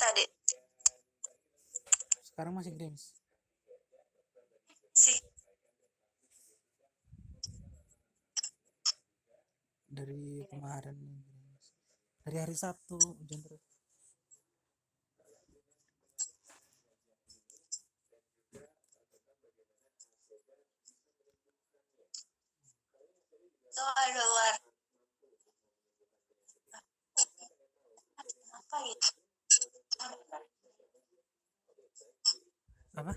tadi. Sekarang masih gerimis Sih. dari kemarin, dari hari Sabtu hujan terus. Soal luar. Apa gitu? Apa?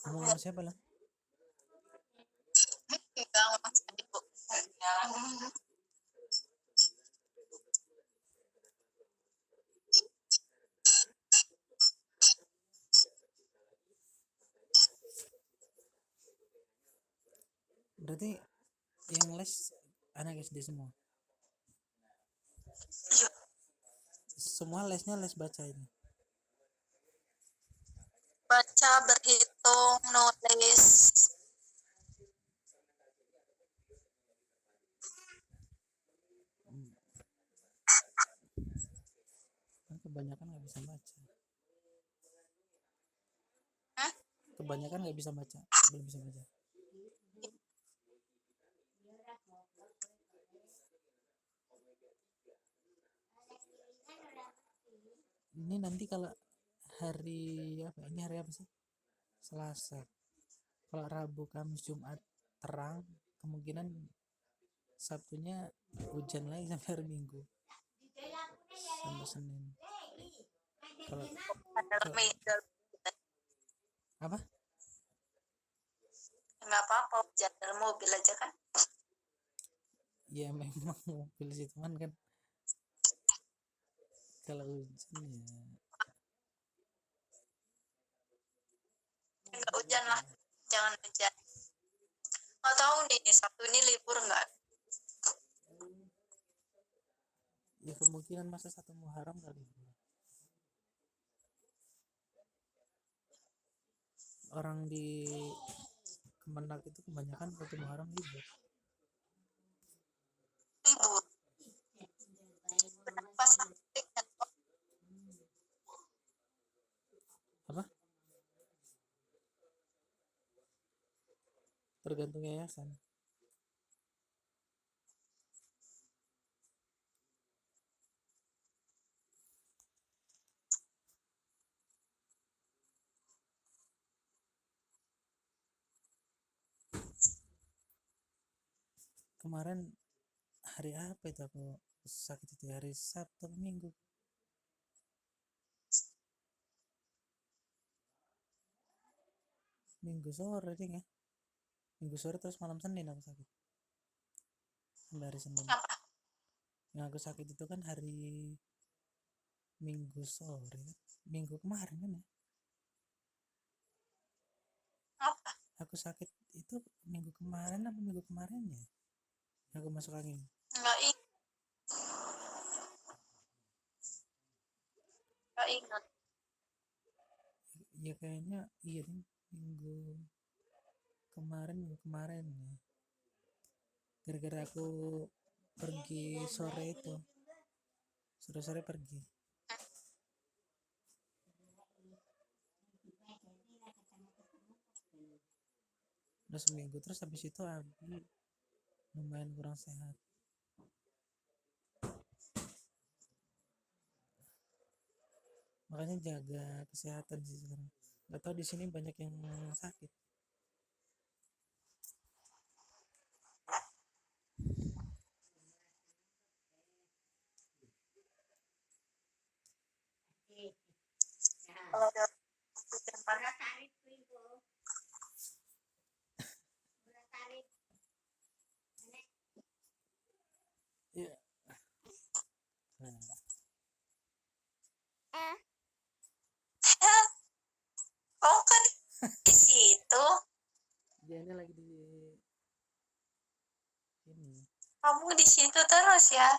Ngomong sama siapa lah? Enggak, Mas Ibu. Berarti yang les anak SD semua? Iya. Semua lesnya les baca ini? Baca, berhitung, nulis. Kan kebanyakan nggak bisa baca. Hah? Kebanyakan nggak bisa baca, belum bisa baca. Ini nanti kalau hari apa? Ini hari apa sih? Selasa. Kalau Rabu, Kamis, Jumat terang, kemungkinan Sabtunya hujan lagi sampai hari Minggu, sampai Senin. Kalau apa? Enggak apa-apa, jalan mobil aja kan. Ya memang mobil sih teman kan. Kalau hujan ya Enggak hujan lah. Jangan hujan. Nggak tahu nih, Sabtu ini libur nggak? ya kemungkinan masa 1 Muharram kali. Orang di Kemenak itu kebanyakan 1 Muharram libur. Libur. Berapa sampai kan? Apa? Tergantung yayasan. Kemarin hari apa itu aku sakit itu? Hari Sabtu atau Minggu? Minggu sore deh ya. Minggu sore terus malam Senin aku sakit. Sampai hari Senin. Apa? Yang aku sakit itu kan hari Minggu sore kan? Minggu kemarin kan ya. Apa? Aku sakit itu minggu kemarin apa minggu kemarin ya? Aku masuk angin. Nggak ingat. Nggak ingat. Ya kayaknya iya nih minggu kemarin ya. Gara-gara aku pergi sore itu. Sore-sore pergi. Udah seminggu terus habis itu Abi lumayan kurang sehat. Makanya jaga kesehatan sih sekarang. Gak tau di sini banyak yang sakit. Kalau ada hujan panas. Iya. Nah, Oh kan di situ. dia ini lagi di ini. Kamu di situ terus ya.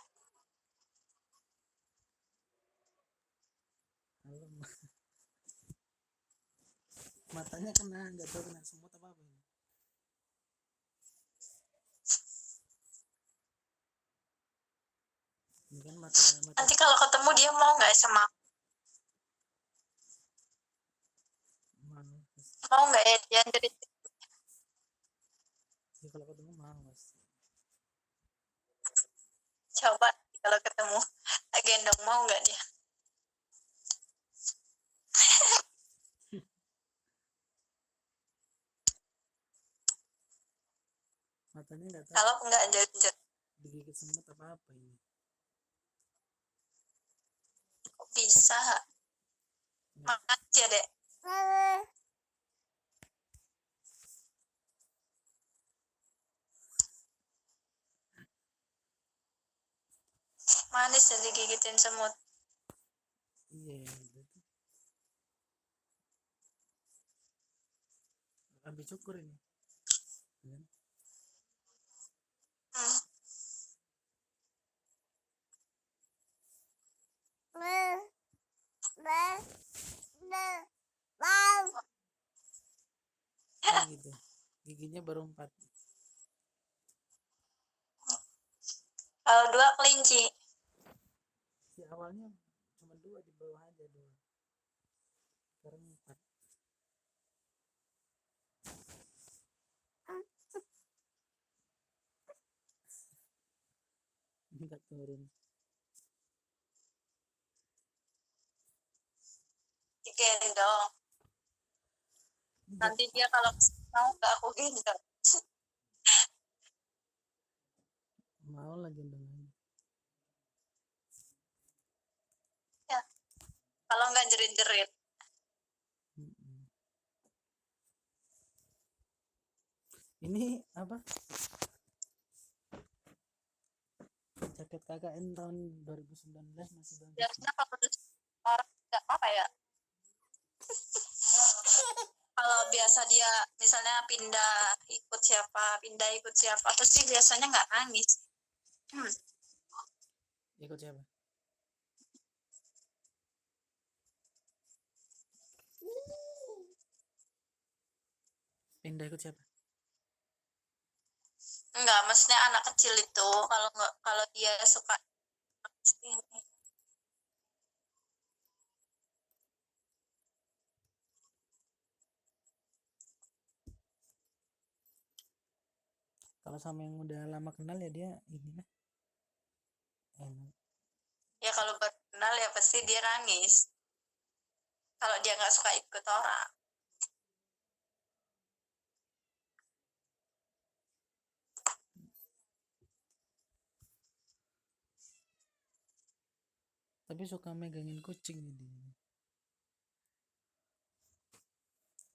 Malam. matanya kena, nggak tahu kena semut apa apa ini. Ini kan mata Nanti kalau ketemu dia mau nggak sama aku? Mau nggak ya dia dari ya, kalau ketemu mau pasti. coba kalau ketemu gendong, mau nggak dia? Matanya nggak tahu Kalau nggak jadi digigit semut apa apa ini. kok bisa? Makasih ya dek. Manis ya digigitin semut. Iya itu habis cukur ini kan? Hmm. Oh gitu, giginya baru 4. Kalau 2 kelinci. Si awalnya cuma 2 di bawah aja 2, sekarang 4. Minta turun. Digendong. Nanti dia kalau mau nggak aku gendong. Mau lagi dengan Ya. Kalau nggak jerit-jerit. ini apa jaket KKN tahun 2019 masih bagus. Biasanya kalau orang nggak apa ya. Kalau biasa dia misalnya pindah ikut siapa terus sih biasanya nggak nangis. Ikut siapa? Pindah ikut siapa? Enggak, maksudnya anak kecil itu kalau dia suka ini. Kalau sama yang udah lama kenal ya dia ini lah enak. Ya kalau baru kenal ya pasti dia nangis. Kalau dia nggak suka ikut orang. Tapi suka megangin kucing ini.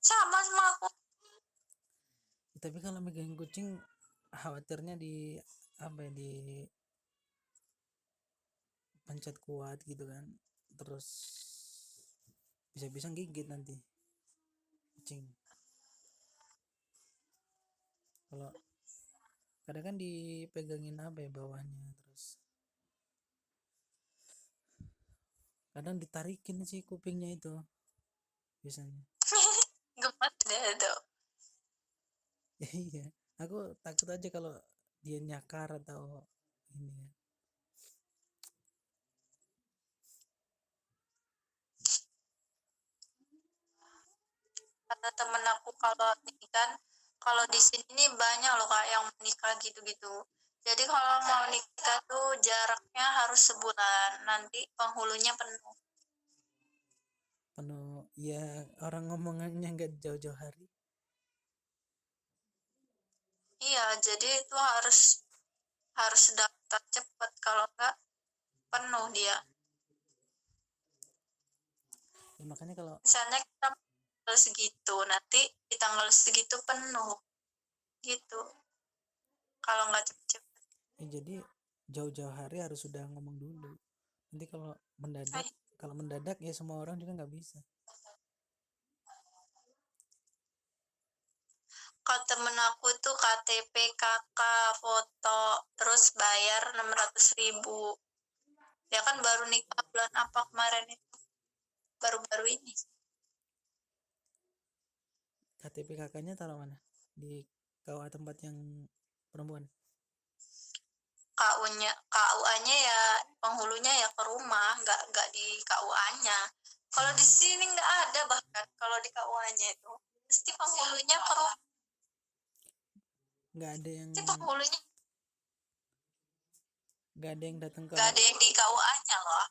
Sama aku. Tapi kalau megangin kucing khawatirnya di apa ya, di pencet kuat gitu kan, terus bisa-bisa gigit nanti kucing. Kalau kadang kan dipegangin apa ya bawahnya, terus kadang ditarikin sih kupingnya itu biasanya. Gemes deh tuh. Iya, aku takut aja kalau dia nyakar atau ini ya. Kata temen aku kalau nikah, kalau di sini nih banyak loh kak yang menikah gitu-gitu. Jadi kalau mau nikah tuh jaraknya harus sebulan, nanti penghulunya penuh. Penuh ya, orang ngomongannya nggak jauh-jauh hari. Iya, jadi itu harus daftar cepat, kalau enggak penuh dia. Ya, makanya kalau Misalnya kita tanggal segitu, nanti di tanggal segitu penuh gitu. Kalau nggak cepet-cepet. ya jadi jauh-jauh hari harus sudah ngomong dulu. Nanti kalau mendadak ya semua orang juga nggak bisa. Kalau temen aku tuh KTP, KK, foto, terus bayar 600.000. Dia kan baru nikah bulan apa kemarin itu, baru-baru ini. KTP kakaknya taruh mana? Di KUA tempat yang perempuan. KUA-nya ya penghulunya ya ke rumah, nggak di KUA-nya. Kalau di sini nggak ada, bahkan kalau di KUA-nya itu pasti penghulunya ke rumah. Nggak ada yang Pasti penghulunya datang ke nggak ada yang di KUA-nya loh.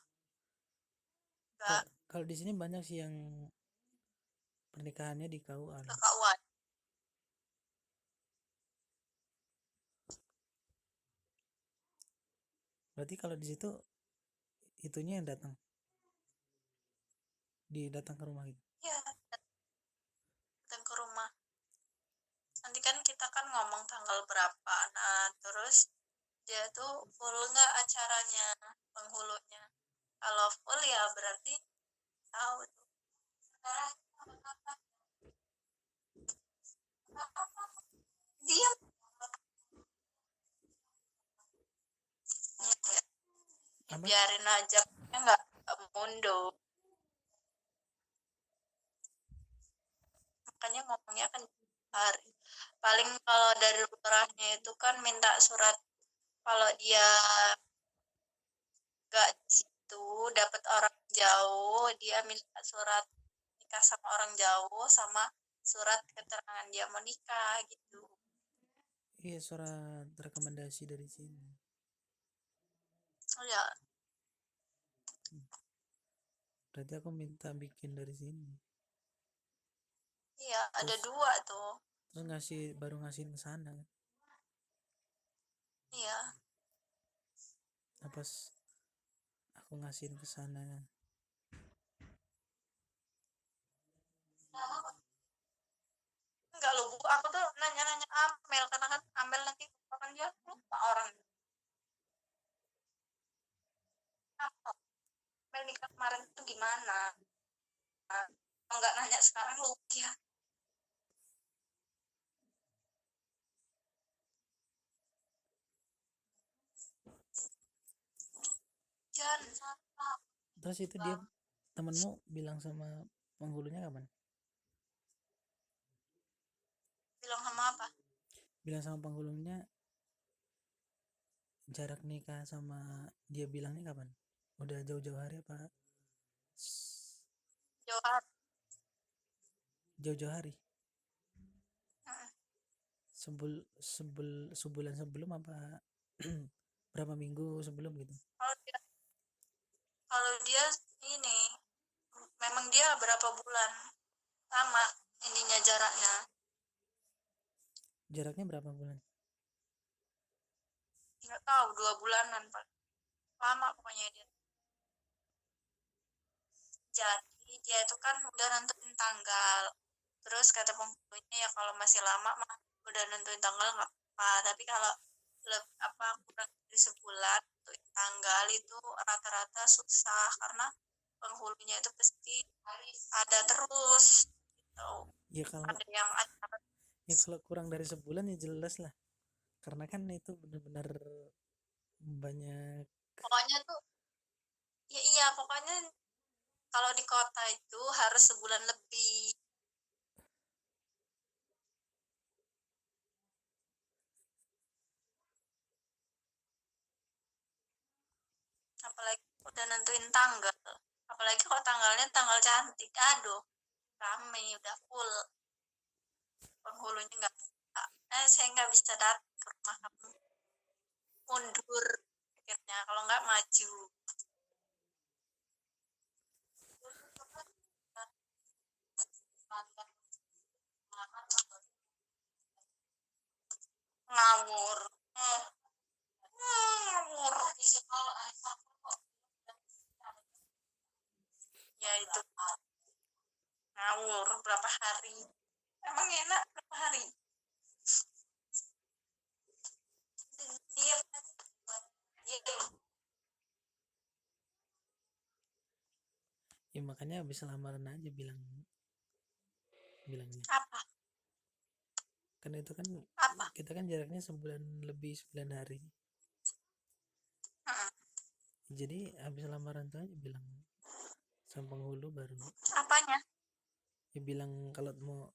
Nggak kalau di sini banyak sih yang pernikahannya di KUA ke loh. KUA. Berarti kalau di situ itunya yang datang ke rumah gitu. Iya, datang ke rumah. Nanti kan kita kan ngomong tanggal berapa. Nah, terus dia tuh full nggak acaranya, penghulunya. Kalau full ya berarti tahu tuh. Diam. Ya, Apa? biarin aja, nggak mundur. Makanya ngomongnya kan hari. Paling kalau dari lurahnya itu kan minta surat kalau dia nggak di situ dapat orang jauh, dia minta surat nikah sama orang jauh sama surat keterangan dia mau nikah gitu. Iya, surat rekomendasi dari sini. Oh ya, Berarti aku minta bikin dari sini. iya ada Terus 2 tuh. baru ngasihin ke sana kan. Iya. Nah, pas aku ngasihin ke sana, Enggak loh Bu, aku tuh nanya-nanya Amel karena kan Amel nanti kan dia lupa orang. Amel nikah kemarin itu gimana? Kalau nggak nanya sekarang lupa ya. Jangan terus itu dia temenmu bilang sama penghulunya kapan? bilang sama apa? Bilang sama penghulunya jarak nikah sama dia bilangnya kapan? Udah jauh-jauh hari apa? Jawab. Jauh-jauh hari? Sebulan sebelum apa? Berapa minggu sebelum gitu? Kalau dia ini memang dia berapa bulan lama ininya jaraknya. Jaraknya berapa bulan? Nggak tahu 2 bulanan Pak. Lama pokoknya dia. Jadi dia itu kan udah nentuin tanggal. Terus kata penghulunya ya kalau masih lama mah udah nentuin tanggal nggak apa. Tapi kalau kurang dari sebulan nentuin tanggal itu rata-rata susah karena penghulunya itu pasti ada terus gitu. Ya kalau Ada yang acara. kurang dari sebulan ya jelas lah. Karena kan itu benar-benar banyak. Pokoknya tuh ya iya pokoknya kalau di kota itu harus sebulan lebih. Apalagi udah nentuin tanggal. Apalagi kalau tanggalnya tanggal cantik. Aduh, rame udah full. Penghulunya nggak bisa. Saya nggak bisa datang ke rumah kamu. Mundur akhirnya. Kalau nggak maju. Ngawur. Ngawur. Ya itu ngawur berapa hari. Emang enak berapa hari? Diam. Diam. Ya makanya habis lamaran aja bilangnya. Apa? Kan itu kan Apa? kita kan jaraknya sebulan lebih 9 hari. Jadi habis lamaran tuh aja bilang sama penghulu baru Apanya? ya bilang kalau mau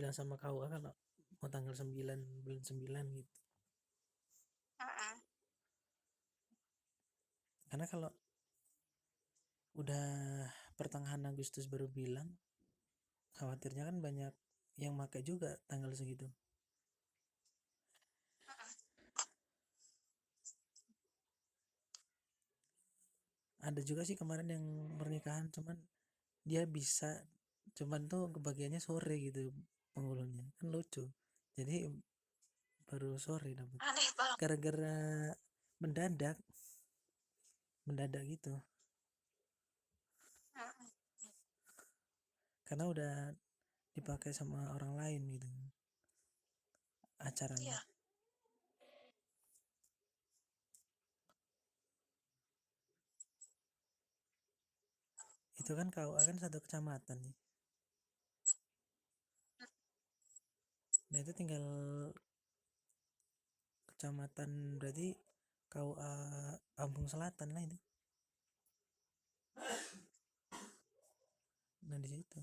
bilang sama KUA kalau mau tanggal 9 bulan 9 gitu. Karena kalau udah pertengahan Agustus baru bilang, khawatirnya kan banyak yang pakai juga tanggal segitu. Ada juga sih kemarin yang pernikahan, cuman dia bisa, cuman tuh kebagiannya sore gitu penghulunya, kan lucu. Jadi baru sore dapat, Aneh banget. gara-gara mendadak gitu, karena udah dipakai sama orang lain gitu acaranya. Iya. Itu kan KUA kan satu kecamatan nih, nah itu tinggal kecamatan, berarti KUA Ambung Selatan lah itu. Nah di situ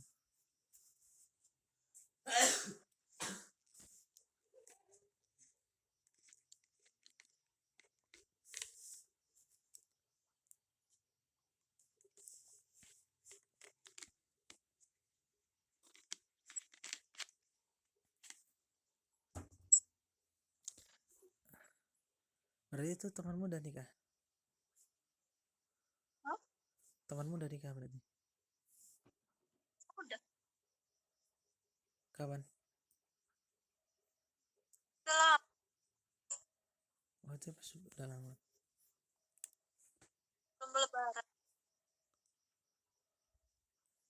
berarti itu temanmu udah nikah. Hah? Temanmu udah nikah berarti Udah. kapan? Udah lama. Oh itu pas udah lama. Belum lebaran.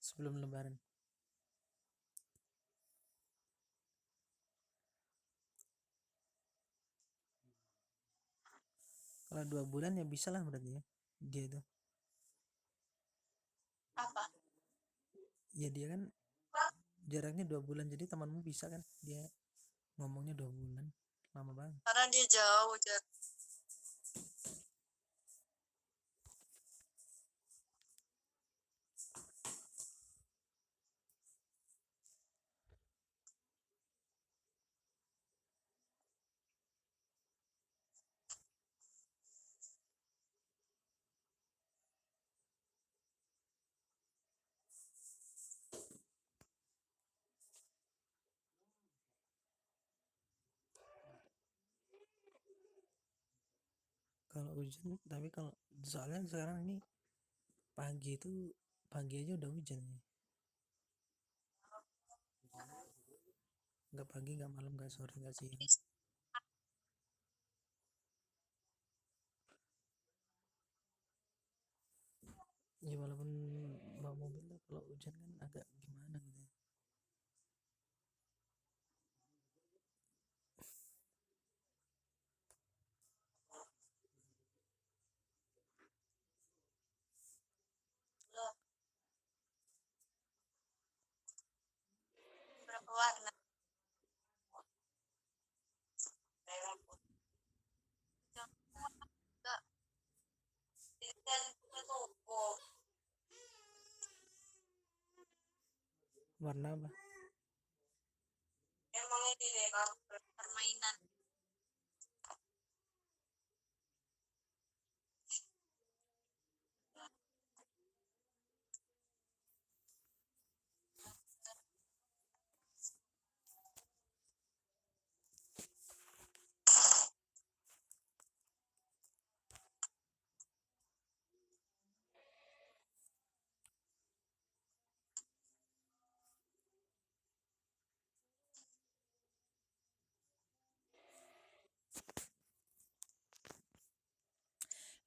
Sebelum lebaran. Kalau 2 bulan ya bisa lah berarti ya dia itu. Apa? Ya dia kan jaraknya 2 bulan, jadi temanmu bisa kan, dia ngomongnya 2 bulan, lama banget. Karena dia jauh jarak. Kalau hujan, tapi kalau soalnya sekarang ini pagi aja udah hujan nih. Nggak pagi, nggak malam, nggak sore, nggak siang. Ya walaupun bawa mobil tuh kalau hujan kan agak gimana gitu ya. Berapa warna? Enggak. Warna apa? Emang ini deh permainan.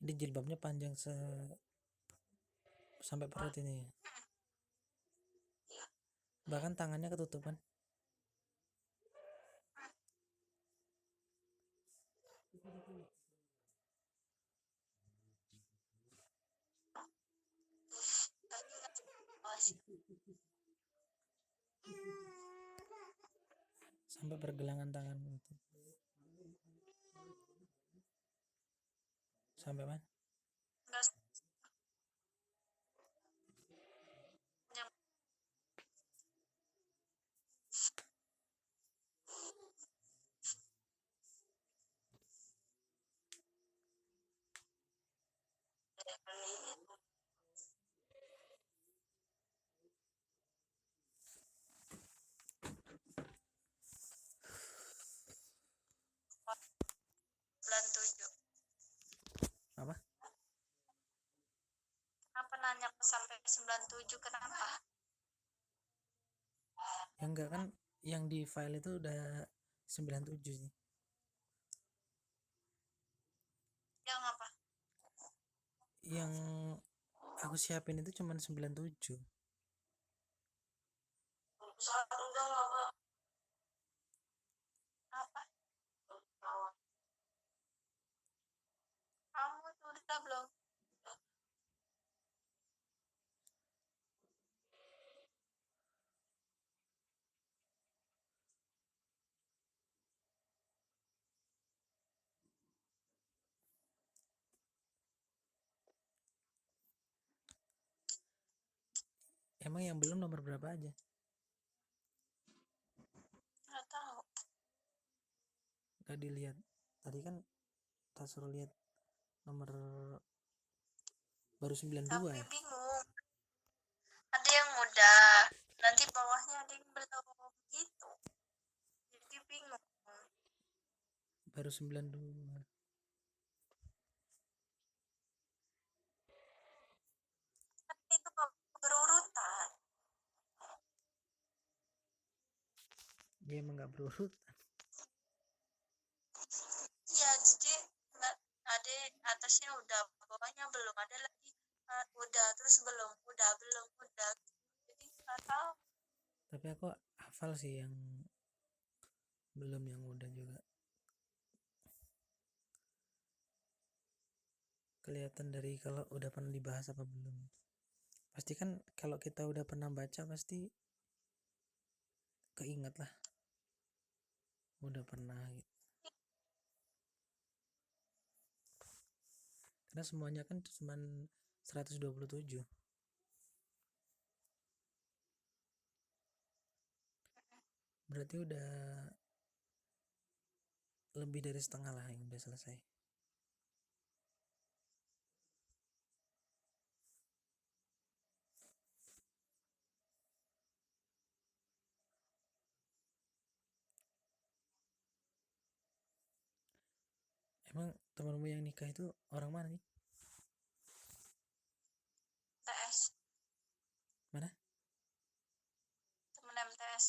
Ini jilbabnya panjang sampai perut ini ya. Bahkan tangannya ketutupan. Sampai pergelangan tangan itu. Sampai mana? Enggak yang tujuh. Apa? Kenapa nanya sampai 97? Kenapa? Ya enggak kan, yang di file itu udah 97 sih. Yang apa? Yang aku siapin itu cuman 97. Apa? Kamu tuh udah belum? Emang yang belum nomor berapa aja? Nggak tahu. Gak dilihat. Tadi kan tak suruh lihat nomor baru 92 Tapi ya. bingung. Ada yang udah, nanti bawahnya ada yang belum gitu. Jadi bingung. Baru 92. Tapi itu berurutan. Dia emang gak berurut. Iya, jadi ada atasnya udah, bawahnya belum, ada lagi udah, terus belum, udah, belum, udah. Jadi nggak tahu. Tapi aku hafal sih yang belum, yang udah juga. Kelihatan dari kalau udah pernah dibahas apa belum. Pasti kan kalau kita udah pernah baca pasti keinget lah. Udah pernah gitu. Karena semuanya kan cuma 127. Berarti udah lebih dari setengah lah yang udah selesai. Emang temanmu yang nikah itu orang mana nih? MTS, Mana? temen MTS.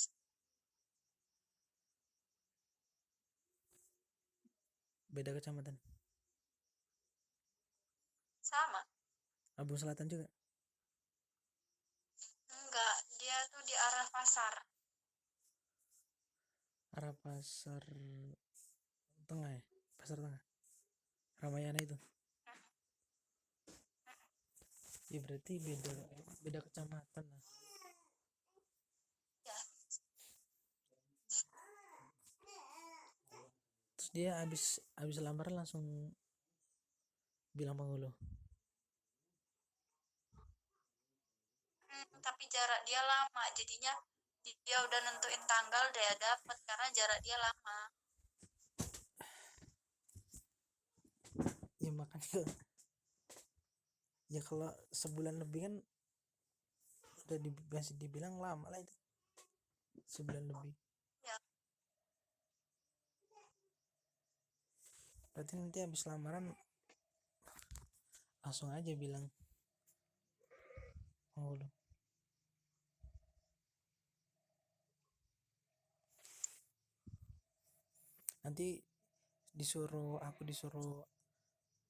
Beda kecamatan. Sama. Abung Selatan juga. Enggak, dia tuh di arah pasar. Arah pasar tengah ya? Pasar tengah. Ramayana itu. Ya berarti beda beda kecamatan lah. Ya, Terus dia habis lamaran langsung bilang penghulu. tapi jarak dia lama, jadinya dia udah nentuin tanggal dia dapat karena jarak dia lama. Ya makanya ya kalau sebulan lebih kan udah masih dibilang lama lah itu. Sebulan lebih. Ya, Berarti nanti habis lamaran langsung aja bilang penghulu. Nanti aku disuruh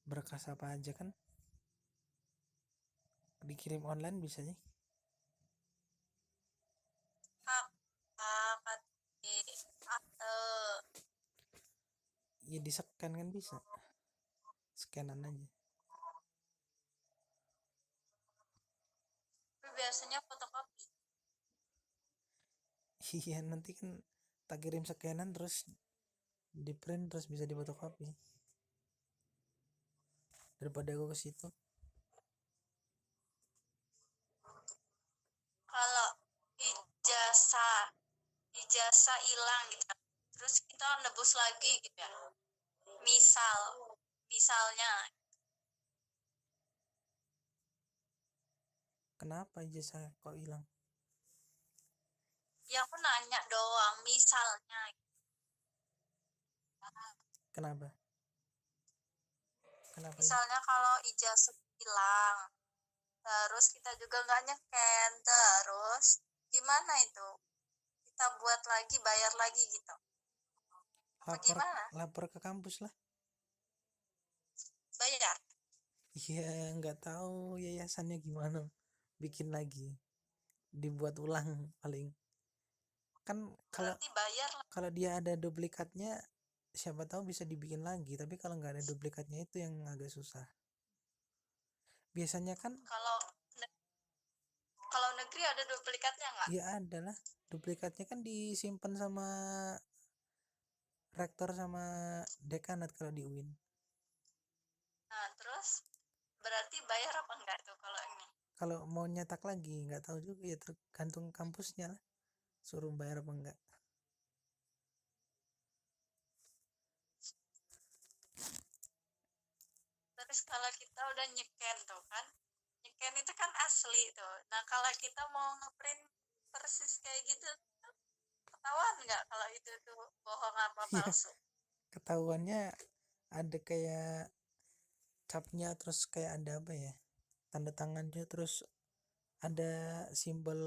berkas apa aja kan, dikirim online bisa sih. kakak, Ya di scan kan bisa, scanan aja. tapi biasanya fotokopi. Iya nanti kan tak kirim scanan terus di print terus bisa difotokopi, daripada aku ke situ. Kalau ijazah ijazah hilang gitu, terus kita nebus lagi gitu ya, misalnya Kenapa ijazah kok hilang? Ya aku nanya doang, misalnya. Kenapa? Kenapa? Misalnya kalau ijazah hilang, terus kita juga nggak nyeken, terus gimana itu? Kita buat lagi, bayar lagi gitu. Apa Lapor gimana? lapor ke kampus lah. Bayar? Iya, nggak tahu yayasannya gimana. Bikin lagi, dibuat ulang paling. Kan kalau Berarti bayar lah. kalau dia ada duplikatnya, siapa tahu bisa dibikin lagi. Tapi kalau nggak ada duplikatnya itu yang agak susah. Biasanya kan Kalau kalau negeri ada duplikatnya nggak? ya ada lah. Duplikatnya kan disimpan sama rektor sama dekanat kalau di UIN. Nah, terus berarti bayar apa enggak tuh kalau ini? Kalau mau nyetak lagi nggak tahu juga, ya tergantung kampusnya lah, suruh bayar apa enggak. Terus kalau kita udah nyeken tuh kan, nyeken itu kan asli tuh. Nah kalau kita mau ngeprint persis kayak gitu, ketahuan nggak kalau itu tuh bohong apa Ya, palsu? ketahuannya ada kayak capnya, terus kayak ada apa ya, tanda tangannya, terus ada simbol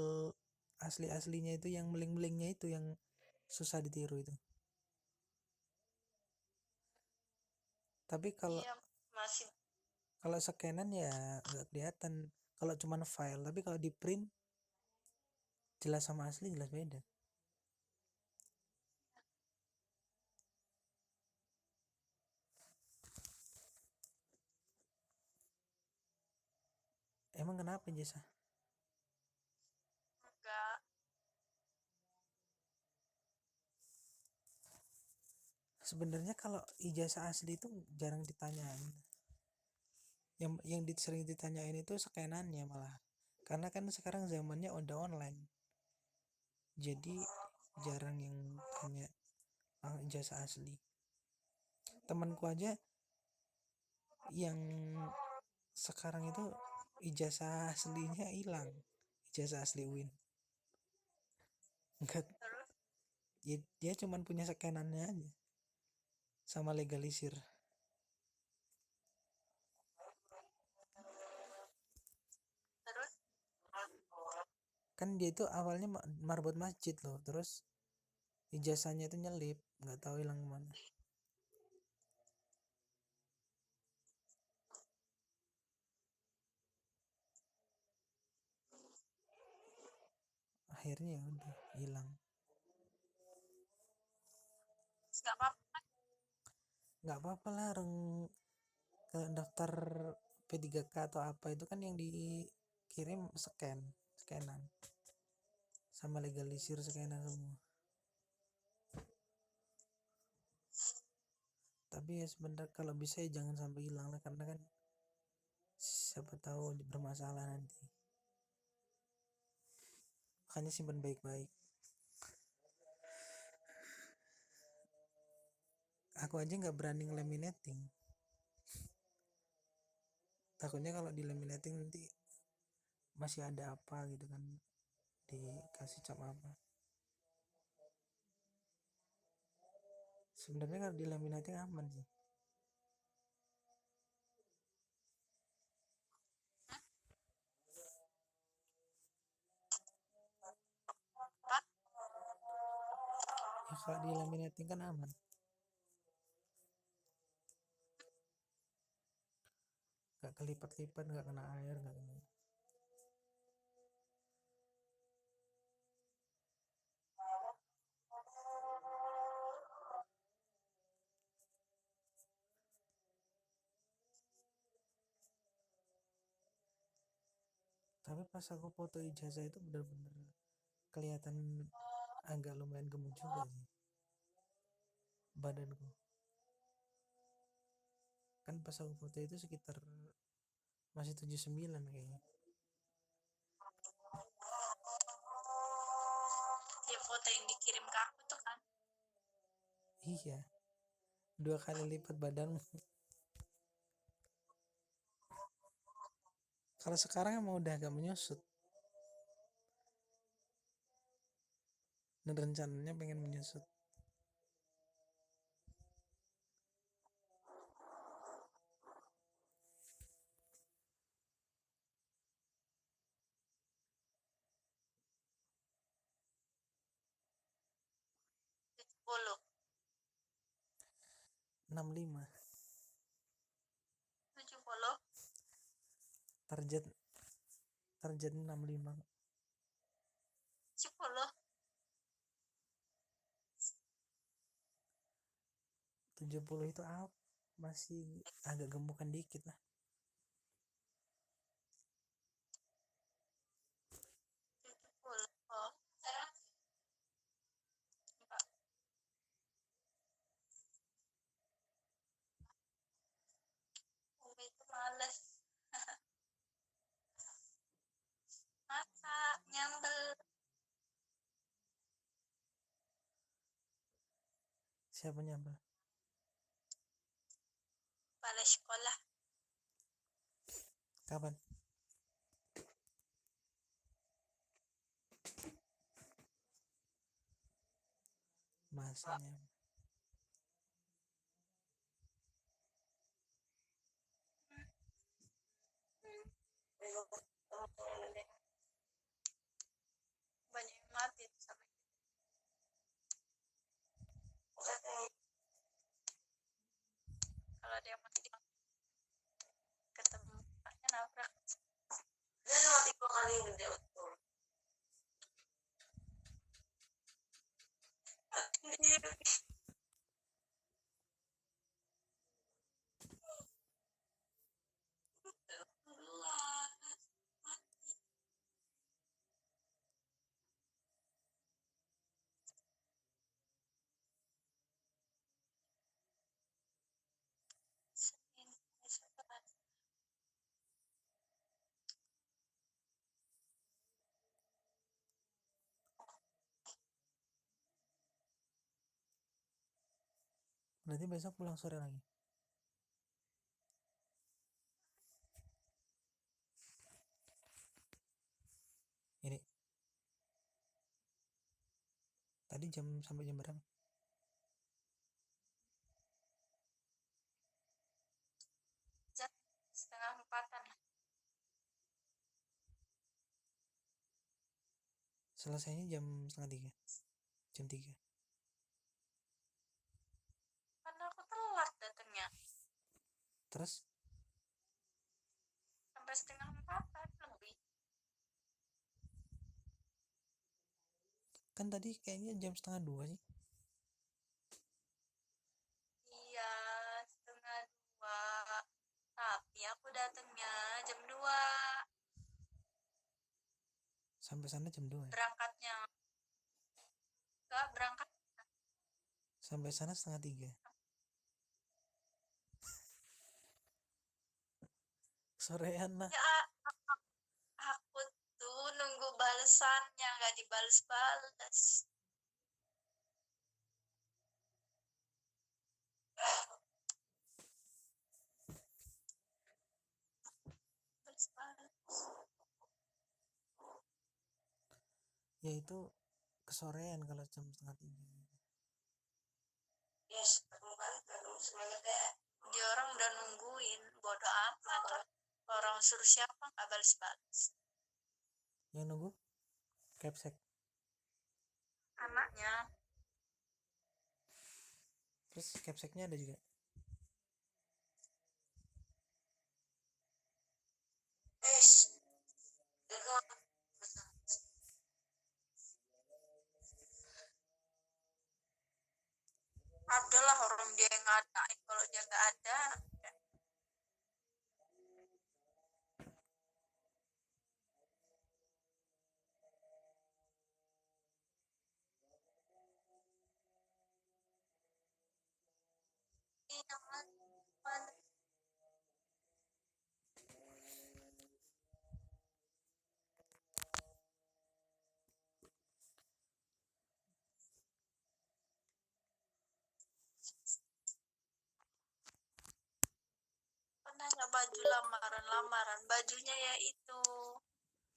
asli-aslinya itu, yang meling-melingnya itu yang susah ditiru itu. Tapi kalau Iya, masih. kalau scanan ya nggak kelihatan kalau cuman file, tapi kalau di print jelas sama asli, jelas beda. Emang kenapa jasa? Enggak. Sebenarnya kalau ijazah asli itu jarang ditanyain. Yang sering ditanyain itu scanannya malah, karena kan sekarang zamannya udah online, jadi jarang yang tanya ijazah asli. Temanku aja yang sekarang itu ijazah aslinya hilang, ijazah asli UIN. Enggak, Terus dia cuman punya scanannya aja sama legalisir. terus Kan dia itu awalnya marbot masjid loh, terus ijazahnya itu nyelip, nggak tahu hilang kemana. Akhirnya ya udah hilang. nggak apa-apa. Nggak apa-apa lah, orang ke daftar P3K atau apa itu kan yang dikirim scanan sama legalisir, scanan semua. Tapi ya sebenarnya kalau bisa ya jangan sampai hilang lah, karena kan siapa tahu bermasalah nanti. Makanya simpan baik-baik. Aku aja nggak berani ngelaminating, takutnya kalau di laminating nanti masih ada apa gitu kan, dikasih cap apa. Sebenarnya kalau di laminating aman sih. Ya kalau di laminating kan aman, nggak kelipat-lipat, nggak kena air, nggak kena. Tapi pas aku foto ijazah itu bener-bener kelihatan agak lumayan gemuk juga sih badanku. Kan pas aku foto itu sekitar masih 79 kayaknya. Ya foto yang dikirim ke aku tuh kan. Iya, 2 kali lipat badanmu. Kalau sekarang emang udah agak menyusut dan rencananya pengen menyusut. Puluh 65 70 target 65. 70 70 itu apa? Masih agak gemukan dikit lah. 70 oh. Enggak. Umi itu males masak nyambel. Siapa nyambel? Kepala sekolah Kapan? Masanya banyak yang mati tuh sama kalau dia mati ketemu mukanya nabrak. Dia mati kok kali gede betul. Senin besok berarti besok pulang sore lagi. Ini tadi sampai jam berapa? jam 3:30 Selesainya jam 2:30, jam 3. karena aku telat datangnya Terus sampai 3:30 lebih. kan tadi kayaknya jam 1:30 sih. Iya 1:30 tapi aku datangnya jam 2 Sampai sana jam 2 ya? berangkatnya. Enggak berangkat Sampai sana 2:30. Sorean lah. ya. Aku tuh nunggu balesannya nggak dibales-bales. Bales-bales. Ya itu kesorean kalau jam 2:30. Yes, semuanya deh. Dia orang udah nungguin, bodo amat. Orang suruh siapa nggak bales-bales. Yang nunggu capsek. Anaknya Terus capseknya ada juga. adalah orang dia yang ngadain, kalau dia nggak ada pernah nggak baju lamaran bajunya ya itu.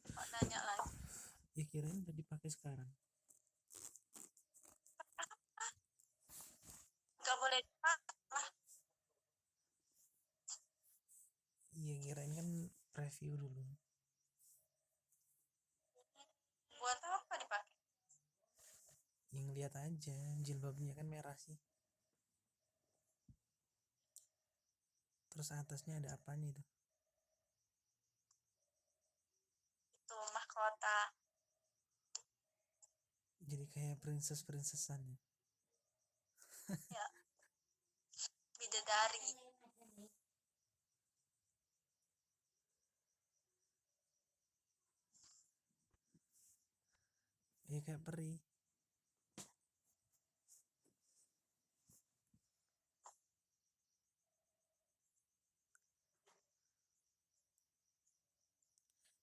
Kok nanya lagi? Ya kirain udah dipakai sekarang. Nggak boleh dipakai lah. Iya kirain kan review dulu. Buat apa dipakai? Yang lihat aja jilbabnya kan merah sih. Terus atasnya ada apanya itu? Itu mahkota. Jadi kayak princess-princessan ya. Ya, bidadari. Iya kayak peri.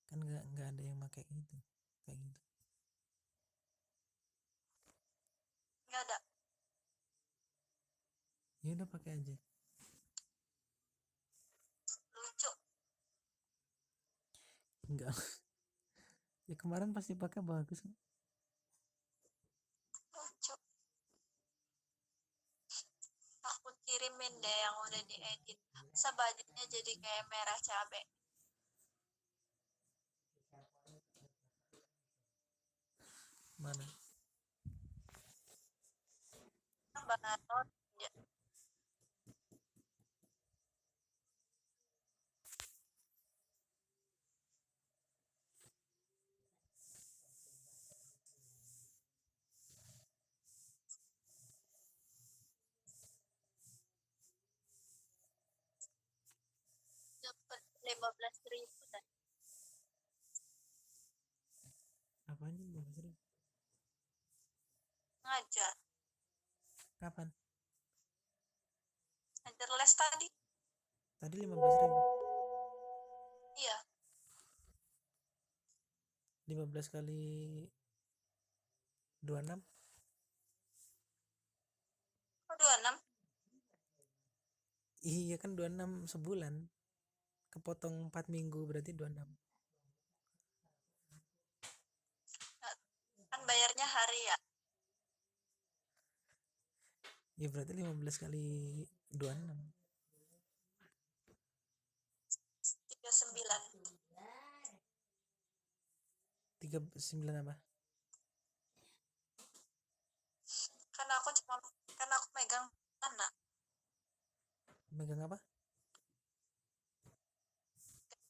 Kan nggak ada yang pakai gitu kayak gitu. Nggak ada. Ya udah pakai aja. Lucu. Enggak. Ya kemarin pasti pakai bagus. Lucu. Aku kirimin deh yang udah diedit. Masa bajunya jadi kayak merah cabe. Mana? Banaton. Ya, dapat 15.000 dan Apanya 15.000? ngajar. Kapan? Ngajar les tadi. Tadi 15.000. Iya. 15 kali 26. Oh, 26. Iya kan 26 sebulan. Kepotong 4 minggu berarti 26. Kan bayarnya hari ya. Ya berarti 15 kali 26. 39. 39 apa? Kan aku megang anak. Megang apa?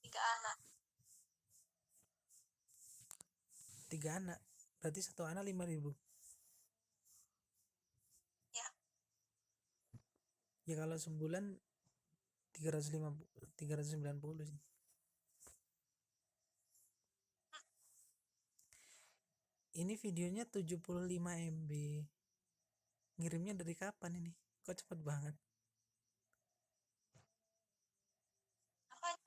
3 anak. 3 anak. Berarti satu anak 5.000. Ya. Ya kalau sebulan 350, 390 sih. Ini videonya 75 MB. Ngirimnya dari kapan ini? Kok cepet banget? Apa?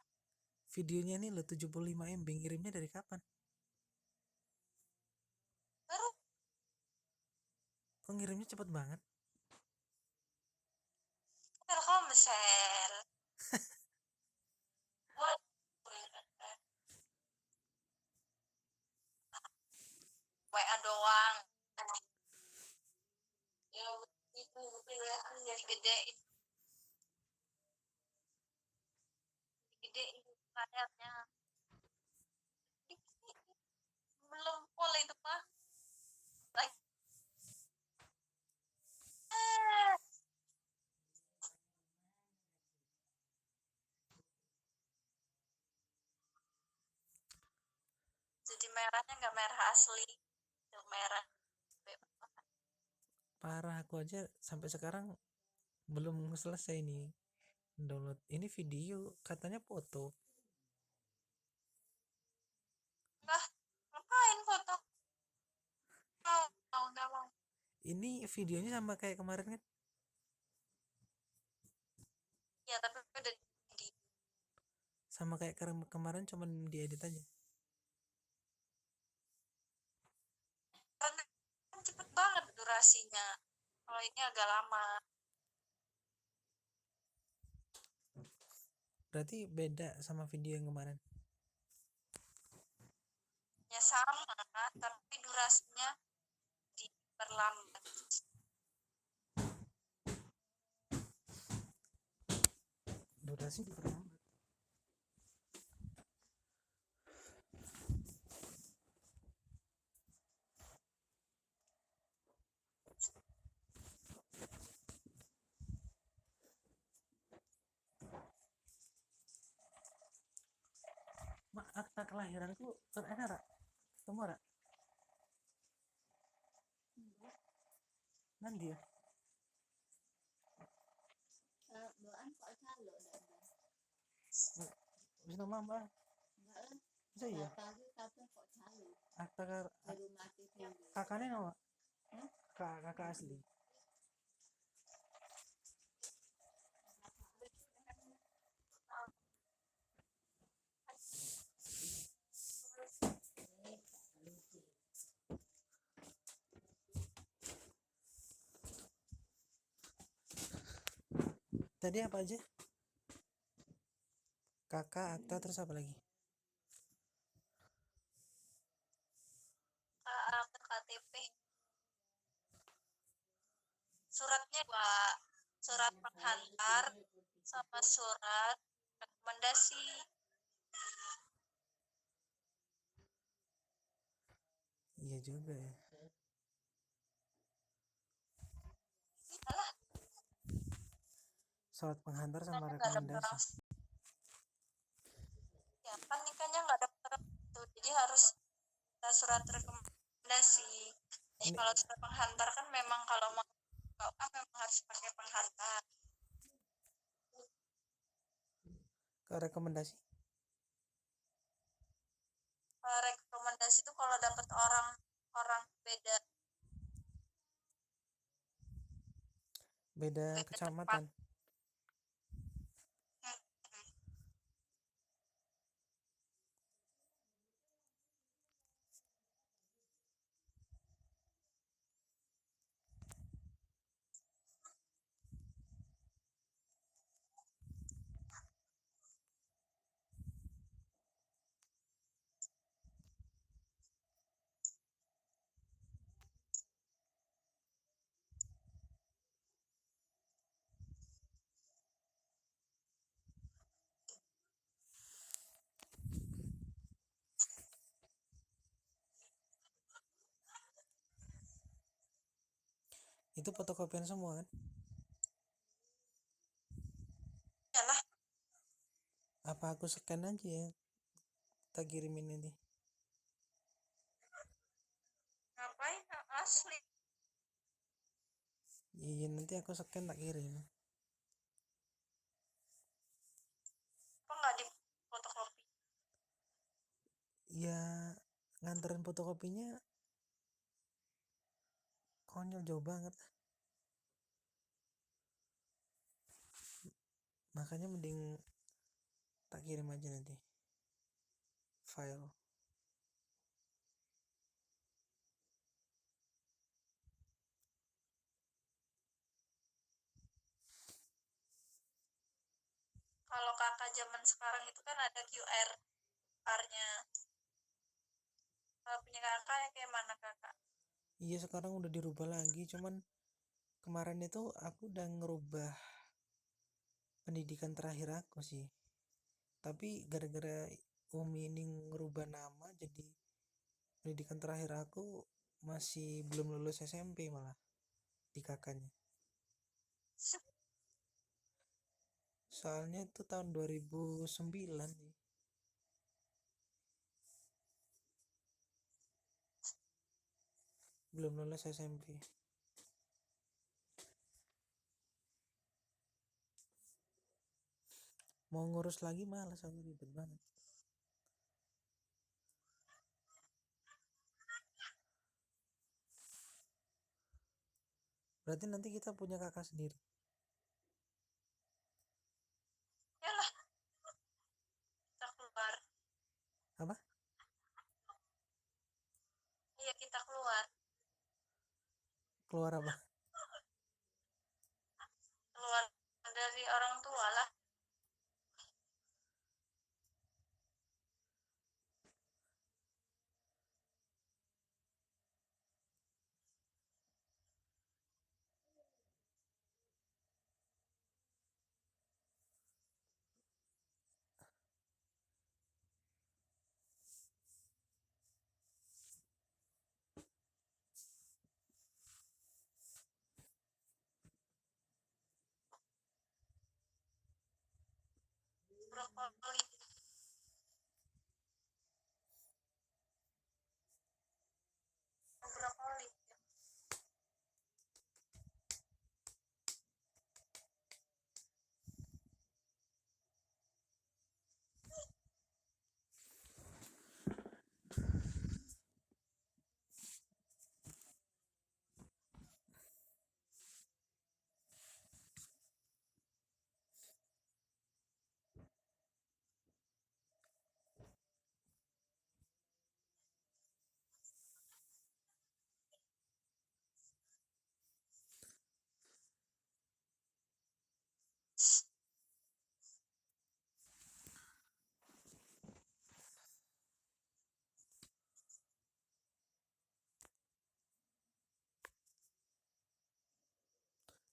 Videonya ini loh 75 MB. Ngirimnya dari kapan? Baru Kok ngirimnya cepet banget? Telkomsel. WA doang. Ya itu jadi gedein layarnya. Belum full itu mah. Lagi. Jadi merahnya nggak merah asli. Itu merah. Parah, aku aja sampai sekarang belum selesai nih download. Ini video katanya foto. Lah, ngapain foto? Nggak mau. Ini videonya sama kayak kemarin kan? Ya tapi udah di Sama kayak kemarin cuman diedit aja. karena kan cepet banget durasinya. Kalau ini agak lama. Berarti beda sama video yang kemarin. Ya sama, tapi durasinya diperlambat. Durasi diperlambat. Mak, akta kelahiran tuh ada Ra? Ketemu Ra? Nanti ya? Doan kok calo dah. Bisa mama. Enggak lah. Bisa iya? Pagi tapi kok calo. Akta Di rumah itu. kakaknya nama? Kakak asli. Tadi apa aja? Kakak, akta, terus apa lagi? Akta KTP. Suratnya dua, surat penghantar sama surat rekomendasi. Iya juga ya. Iyalah, Surat penghantar sama nggak ada barang. rekomendasi. Ya kan nikahnya nggak ada barang itu, jadi harus ada surat rekomendasi. Ini Kalau surat penghantar kan memang kalau mau KUA memang harus pakai penghantar. ke rekomendasi. Rekomendasi itu kalau dapat orang beda Beda tempat. kecamatan. Itu fotokopian semua kan? Iyalah, Apa aku scan aja ya? Tak kirimin nanti. ngapain asli? Iya nanti aku scan tak kirim. Apa nggak di fotokopi? Ya nganterin fotokopinya konyol jauh banget. Makanya mending tak kirim aja nanti file. Kalau kakak zaman sekarang itu kan ada QR-nya. Kalau punya kakak ya kayak mana kakak? Iya sekarang udah dirubah lagi, cuman kemarin itu aku udah ngerubah pendidikan terakhir aku sih. Tapi gara-gara Umi ini ngerubah nama, jadi pendidikan terakhir aku masih belum lulus SMP malah di kakaknya. Soalnya itu tahun 2009 nih. Belum lulus SMP. Mau ngurus lagi malas, aku ribet banget. Berarti nanti kita punya kakak sendiri. Yalah, kita keluar. Apa? Iya, kita keluar. Keluar apa? Keluar dari orang tua lah. brokoli. Brokoli.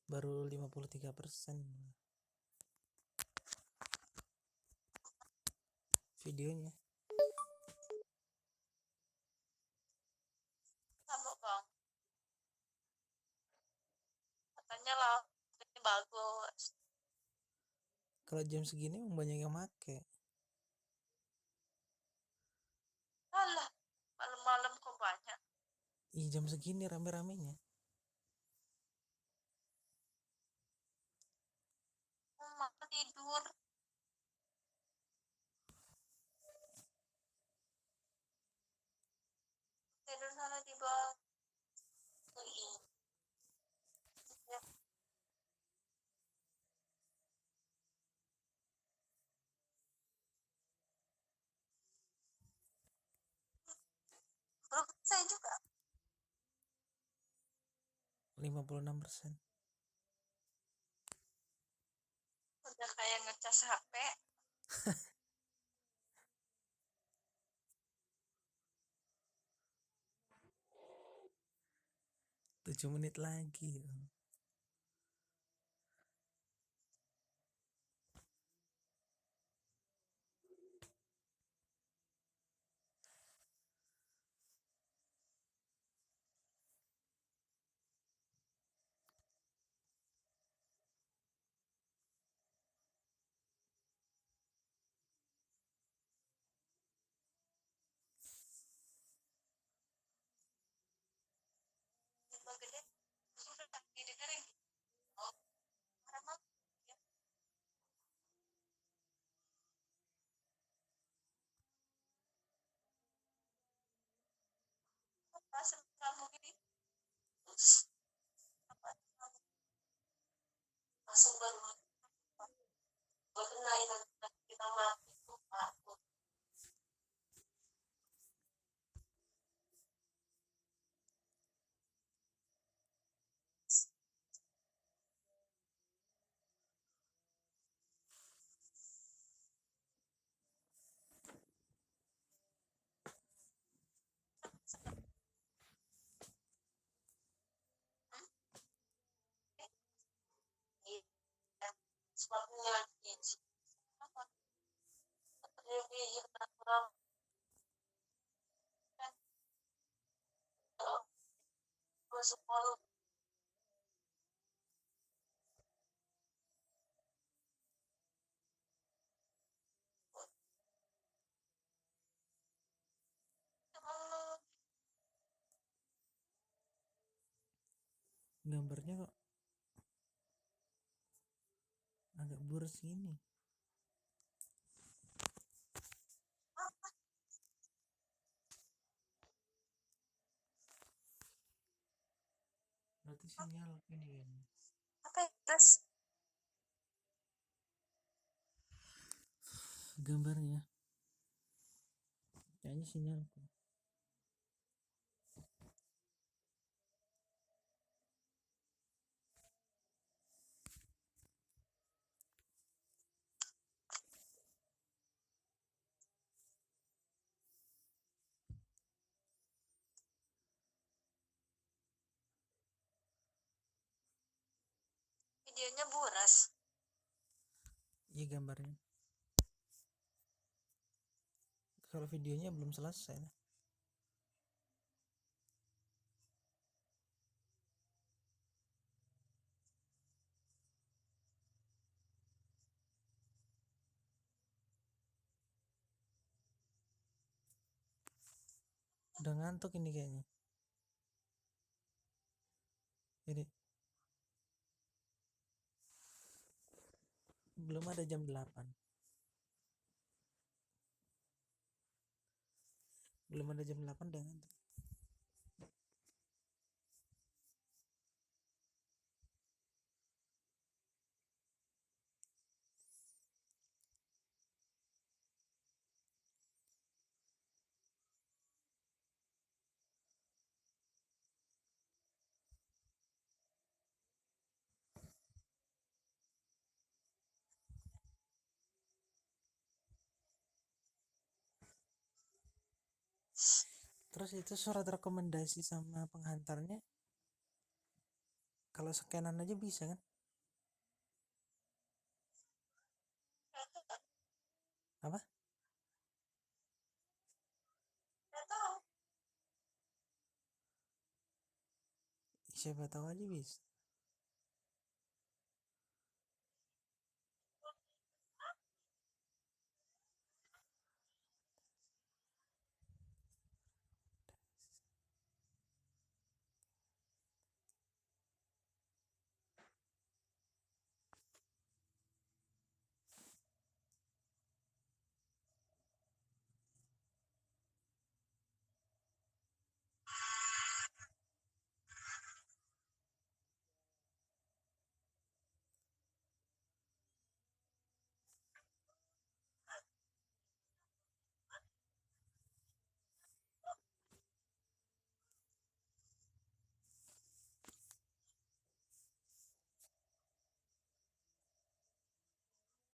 Baru 53% videonya. Sama bang, katanya lah ini bagus. Kalau jam segini emang banyak yang make. Alah, malam-malam kok banyak. Ih, jam segini rame-ramenya. Mama tidur. Tidur sana di bawah. Grup saya juga 56%. udah kayak ngecas HP. 7 menit lagi. Juga gede. Sudah didengerin. Oh, karena ya, pas kamu ini apa langsung baru kenalin kita mati tuh Pak. Sebabnya apa lebih kurang kan masuk malu kalau Gambarnya kok agak boros gini. Berarti sinyal ini kan. apa ya terus Gambarnya kayaknya sinyalku. videonya buras. Iya gambarnya. Kalau videonya belum selesai. Udah ngantuk ini kayaknya. Jadi belum ada jam 8. Belum ada jam 8 udah ngantuk. Terus itu surat rekomendasi sama penghantarnya kalau scanan aja bisa kan? Apa? Nggak tahu. Siapa tahu aja bisa.